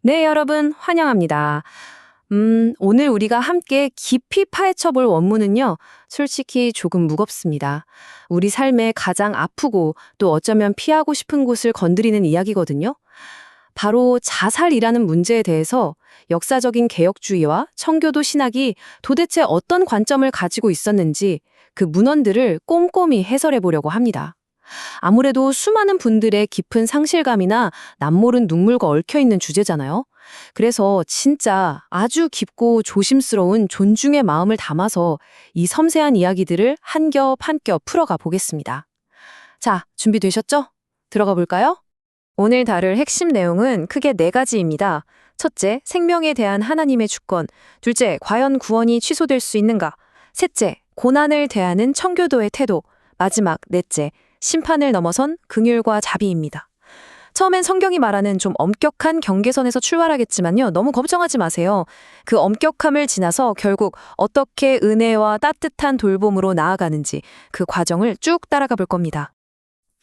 네, 여러분 환영합니다. 오늘 우리가 함께 깊이 파헤쳐볼 원문은요, 솔직히 조금 무겁습니다. 우리 삶의 가장 아프고 또 어쩌면 피하고 싶은 곳을 건드리는 이야기거든요. 바로 자살이라는 문제에 대해서 역사적인 개혁주의와 청교도 신학이 도대체 어떤 관점을 가지고 있었는지 그 문헌들을 꼼꼼히 해설해 보려고 합니다. 아무래도 수많은 분들의 깊은 상실감이나 남모른 눈물과 얽혀있는 주제잖아요. 그래서 진짜 아주 깊고 조심스러운 존중의 마음을 담아서 이 섬세한 이야기들을 한 겹 한 겹 풀어가 보겠습니다. 자, 준비되셨죠? 들어가 볼까요? 오늘 다룰 핵심 내용은 크게 네 가지입니다. 첫째, 생명에 대한 하나님의 주권. 둘째, 과연 구원이 취소될 수 있는가? 셋째, 고난을 대하는 청교도의 태도. 마지막, 넷째, 심판을 넘어선 긍휼과 자비입니다. 처음엔 성경이 말하는 좀 엄격한 경계선에서 출발하겠지만요. 너무 걱정하지 마세요. 그 엄격함을 지나서 결국 어떻게 은혜와 따뜻한 돌봄으로 나아가는지 그 과정을 쭉 따라가 볼 겁니다.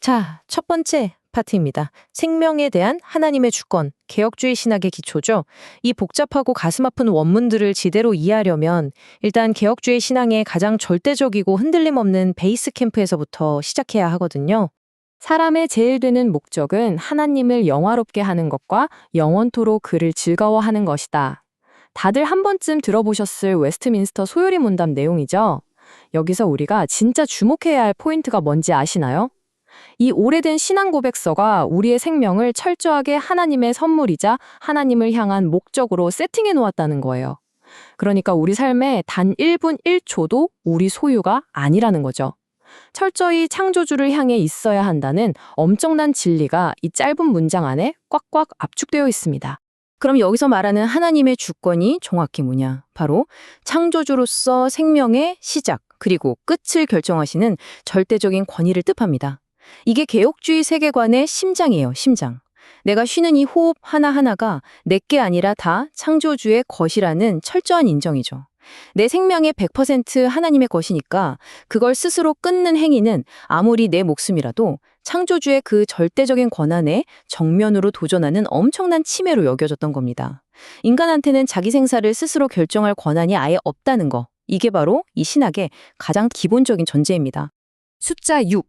자, 첫 번째 파트입니다. 생명에 대한 하나님의 주권, 개혁주의 신학의 기초죠. 이 복잡하고 가슴 아픈 원문들을 제대로 이해하려면 일단 개혁주의 신앙의 가장 절대적이고 흔들림 없는 베이스 캠프에서부터 시작해야 하거든요. 사람의 제일 되는 목적은 하나님을 영화롭게 하는 것과 영원토록 그를 즐거워하는 것이다. 다들 한 번쯤 들어보셨을 웨스트민스터 소요리 문답 내용이죠. 여기서 우리가 진짜 주목해야 할 포인트가 뭔지 아시나요? 이 오래된 신앙 고백서가 우리의 생명을 철저하게 하나님의 선물이자 하나님을 향한 목적으로 세팅해 놓았다는 거예요. 그러니까 우리 삶에 단 1분 1초도 우리 소유가 아니라는 거죠. 철저히 창조주를 향해 있어야 한다는 엄청난 진리가 이 짧은 문장 안에 꽉꽉 압축되어 있습니다. 그럼 여기서 말하는 하나님의 주권이 정확히 뭐냐? 바로 창조주로서 생명의 시작 그리고 끝을 결정하시는 절대적인 권위를 뜻합니다. 이게 개혁주의 세계관의 심장이에요, 심장. 내가 쉬는 이 호흡 하나하나가 내게 아니라 다 창조주의 것이라는 철저한 인정이죠. 내 생명의 100% 하나님의 것이니까 그걸 스스로 끊는 행위는 아무리 내 목숨이라도 창조주의 그 절대적인 권한에 정면으로 도전하는 엄청난 침해로 여겨졌던 겁니다. 인간한테는 자기 생사를 스스로 결정할 권한이 아예 없다는 거. 이게 바로 이 신학의 가장 기본적인 전제입니다. 숫자 6.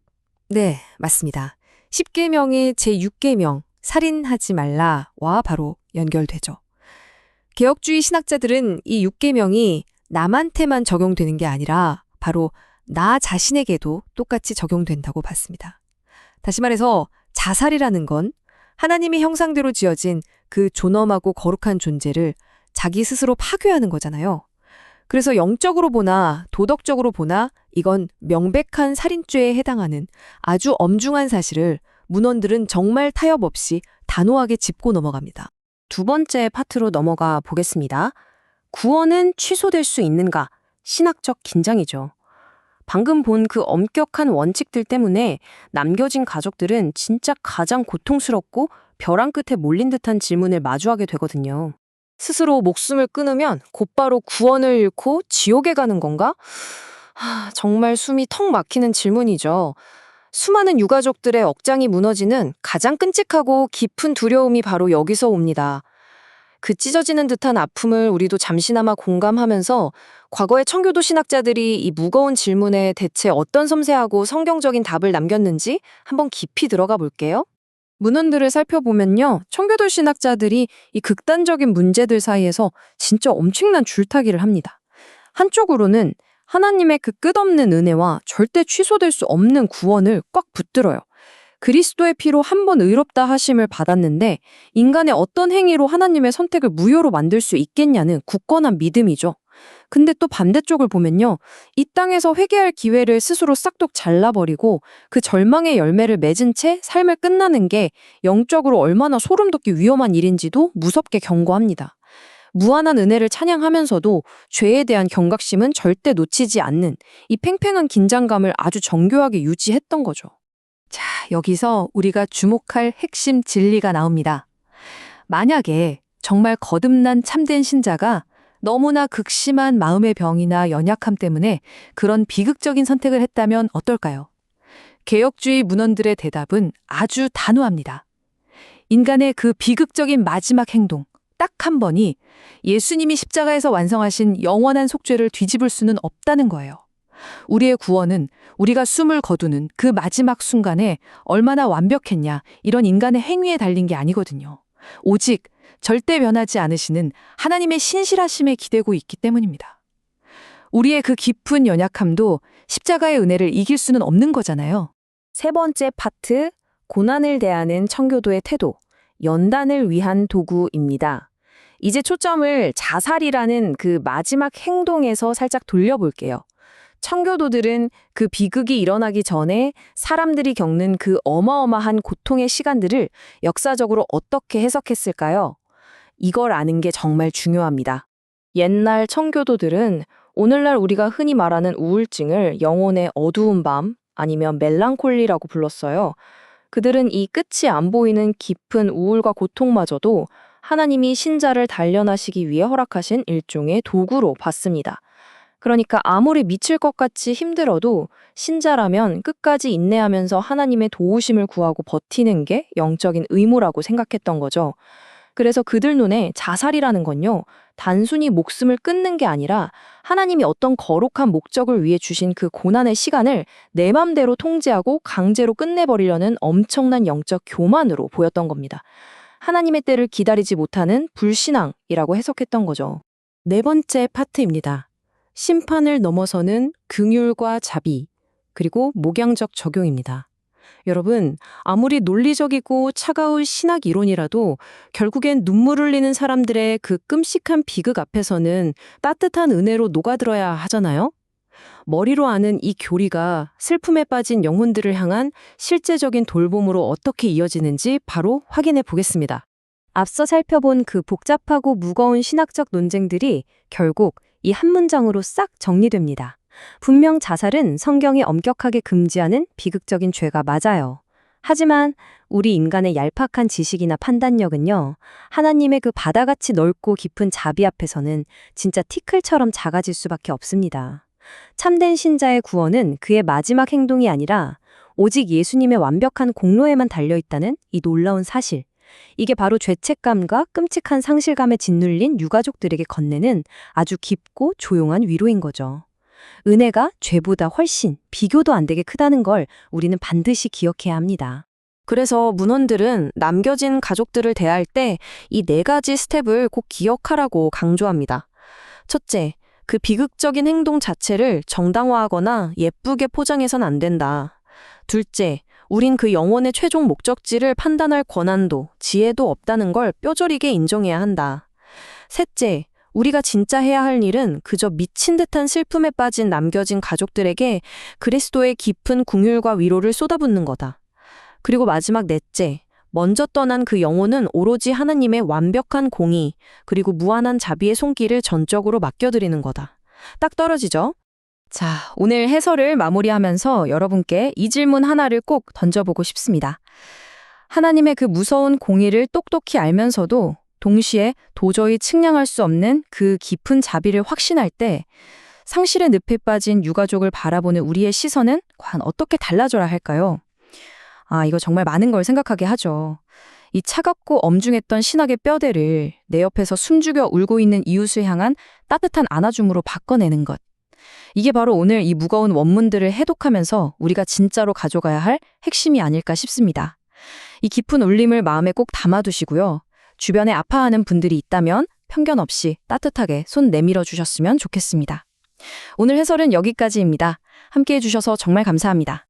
네, 맞습니다. 10계명의 제6계명, 살인하지 말라와 바로 연결되죠. 개혁주의 신학자들은 이 6계명이 남한테만 적용되는 게 아니라 바로 나 자신에게도 똑같이 적용된다고 봤습니다. 다시 말해서 자살이라는 건 하나님의 형상대로 지어진 그 존엄하고 거룩한 존재를 자기 스스로 파괴하는 거잖아요. 그래서 영적으로 보나 도덕적으로 보나 이건 명백한 살인죄에 해당하는 아주 엄중한 사실을 문헌들은 정말 타협 없이 단호하게 짚고 넘어갑니다. 두 번째 파트로 넘어가 보겠습니다. 구원은 취소될 수 있는가? 신학적 긴장이죠. 방금 본 그 엄격한 원칙들 때문에 남겨진 가족들은 진짜 가장 고통스럽고 벼랑 끝에 몰린 듯한 질문을 마주하게 되거든요. 스스로 목숨을 끊으면 곧바로 구원을 잃고 지옥에 가는 건가? 정말 숨이 턱 막히는 질문이죠. 수많은 유가족들의 억장이 무너지는 가장 끔찍하고 깊은 두려움이 바로 여기서 옵니다. 그 찢어지는 듯한 아픔을 우리도 잠시나마 공감하면서 과거의 청교도 신학자들이 이 무거운 질문에 대체 어떤 섬세하고 성경적인 답을 남겼는지 한번 깊이 들어가 볼게요. 문헌들을 살펴보면요, 청교도 신학자들이 이 극단적인 문제들 사이에서 진짜 엄청난 줄타기를 합니다. 한쪽으로는 하나님의 그 끝없는 은혜와 절대 취소될 수 없는 구원을 꽉 붙들어요. 그리스도의 피로 한 번 의롭다 하심을 받았는데 인간의 어떤 행위로 하나님의 선택을 무효로 만들 수 있겠냐는 굳건한 믿음이죠. 근데 또 반대쪽을 보면요, 이 땅에서 회개할 기회를 스스로 싹둑 잘라버리고 그 절망의 열매를 맺은 채 삶을 끝나는 게 영적으로 얼마나 소름 돋기 위험한 일인지도 무섭게 경고합니다. 무한한 은혜를 찬양하면서도 죄에 대한 경각심은 절대 놓치지 않는 이 팽팽한 긴장감을 아주 정교하게 유지했던 거죠. 자, 여기서 우리가 주목할 핵심 진리가 나옵니다. 만약에 정말 거듭난 참된 신자가 너무나 극심한 마음의 병이나 연약함 때문에 그런 비극적인 선택을 했다면 어떨까요? 개혁주의 문헌들의 대답은 아주 단호합니다. 인간의 그 비극적인 마지막 행동, 딱 한 번이 예수님이 십자가에서 완성하신 영원한 속죄를 뒤집을 수는 없다는 거예요. 우리의 구원은 우리가 숨을 거두는 그 마지막 순간에 얼마나 완벽했냐, 이런 인간의 행위에 달린 게 아니거든요. 오직 절대 변하지 않으시는 하나님의 신실하심에 기대고 있기 때문입니다. 우리의 그 깊은 연약함도 십자가의 은혜를 이길 수는 없는 거잖아요. 세 번째 파트, 고난을 대하는 청교도의 태도, 연단을 위한 도구입니다. 이제 초점을 자살이라는 그 마지막 행동에서 살짝 돌려볼게요. 청교도들은 그 비극이 일어나기 전에 사람들이 겪는 그 어마어마한 고통의 시간들을 역사적으로 어떻게 해석했을까요? 이걸 아는 게 정말 중요합니다. 옛날 청교도들은 오늘날 우리가 흔히 말하는 우울증을 영혼의 어두운 밤 아니면 멜랑콜리라고 불렀어요. 그들은 이 끝이 안 보이는 깊은 우울과 고통마저도 하나님이 신자를 단련하시기 위해 허락하신 일종의 도구로 봤습니다. 그러니까 아무리 미칠 것 같이 힘들어도 신자라면 끝까지 인내하면서 하나님의 도우심을 구하고 버티는 게 영적인 의무라고 생각했던 거죠. 그래서 그들 눈에 자살이라는 건요, 단순히 목숨을 끊는 게 아니라 하나님이 어떤 거룩한 목적을 위해 주신 그 고난의 시간을 내 맘대로 통제하고 강제로 끝내버리려는 엄청난 영적 교만으로 보였던 겁니다. 하나님의 때를 기다리지 못하는 불신앙이라고 해석했던 거죠. 네 번째 파트입니다. 심판을 넘어서는 긍휼과 자비, 그리고 목양적 적용입니다. 여러분, 아무리 논리적이고 차가운 신학 이론이라도 결국엔 눈물 흘리는 사람들의 그 끔찍한 비극 앞에서는 따뜻한 은혜로 녹아들어야 하잖아요? 머리로 아는 이 교리가 슬픔에 빠진 영혼들을 향한 실제적인 돌봄으로 어떻게 이어지는지 바로 확인해 보겠습니다. 앞서 살펴본 그 복잡하고 무거운 신학적 논쟁들이 결국 이 한 문장으로 싹 정리됩니다. 분명 자살은 성경이 엄격하게 금지하는 비극적인 죄가 맞아요. 하지만 우리 인간의 얄팍한 지식이나 판단력은요, 하나님의 그 바다같이 넓고 깊은 자비 앞에서는 진짜 티끌처럼 작아질 수밖에 없습니다. 참된 신자의 구원은 그의 마지막 행동이 아니라 오직 예수님의 완벽한 공로에만 달려있다는 이 놀라운 사실. 이게 바로 죄책감과 끔찍한 상실감에 짓눌린 유가족들에게 건네는 아주 깊고 조용한 위로인 거죠. 은혜가 죄보다 훨씬 비교도 안 되게 크다는 걸 우리는 반드시 기억해야 합니다. 그래서 문헌들은 남겨진 가족들을 대할 때 이 네 가지 스텝을 꼭 기억하라고 강조합니다. 첫째, 그 비극적인 행동 자체를 정당화하거나 예쁘게 포장해선 안 된다. 둘째, 우린 그 영혼의 최종 목적지를 판단할 권한도 지혜도 없다는 걸 뼈저리게 인정해야 한다. 셋째, 우리가 진짜 해야 할 일은 그저 미친 듯한 슬픔에 빠진 남겨진 가족들에게 그리스도의 깊은 긍휼과 위로를 쏟아붓는 거다. 그리고 마지막 넷째, 먼저 떠난 그 영혼은 오로지 하나님의 완벽한 공의 그리고 무한한 자비의 손길을 전적으로 맡겨드리는 거다. 딱 떨어지죠? 자, 오늘 해설을 마무리하면서 여러분께 이 질문 하나를 꼭 던져보고 싶습니다. 하나님의 그 무서운 공의를 똑똑히 알면서도 동시에 도저히 측량할 수 없는 그 깊은 자비를 확신할 때 상실의 늪에 빠진 유가족을 바라보는 우리의 시선은 과연 어떻게 달라져야 할까요? 이거 정말 많은 걸 생각하게 하죠. 이 차갑고 엄중했던 신학의 뼈대를 내 옆에서 숨죽여 울고 있는 이웃을 향한 따뜻한 안아줌으로 바꿔내는 것. 이게 바로 오늘 이 무거운 원문들을 해독하면서 우리가 진짜로 가져가야 할 핵심이 아닐까 싶습니다. 이 깊은 울림을 마음에 꼭 담아두시고요. 주변에 아파하는 분들이 있다면 편견 없이 따뜻하게 손 내밀어 주셨으면 좋겠습니다. 오늘 해설은 여기까지입니다. 함께해 주셔서 정말 감사합니다.